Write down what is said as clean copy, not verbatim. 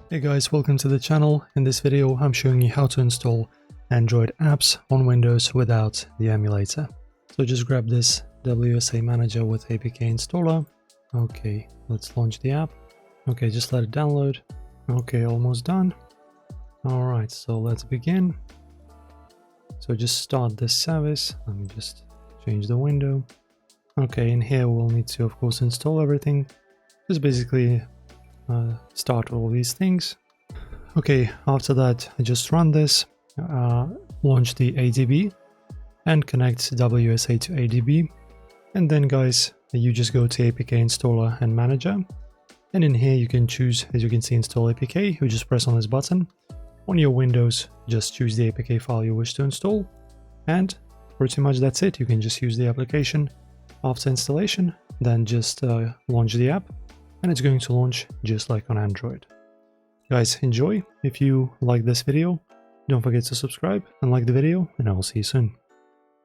Hey guys, welcome to the channel. In this video I'm showing you how to install Android apps on Windows without the emulator. So just grab this WSA manager with APK installer. Okay, let's launch the app. Okay, just let it download. Okay, almost done. Alright, so let's begin. So just start this service. Let me just change the window. Okay, in here we'll need to of course install everything. Just basically start all these things. Okay, after that I just run this, launch the ADB and connect WSA to ADB, and then guys you just go to APK installer and manager, and in here you can choose, as you can see, install APK. You just press on this button. On your Windows just choose the APK file you wish to install, and pretty much that's it. You can just use the application. After installation, then just launch the app, and it's going to launch just like on Android. Guys, enjoy. If you like this video, don't forget to subscribe and like the video, and I will see you soon.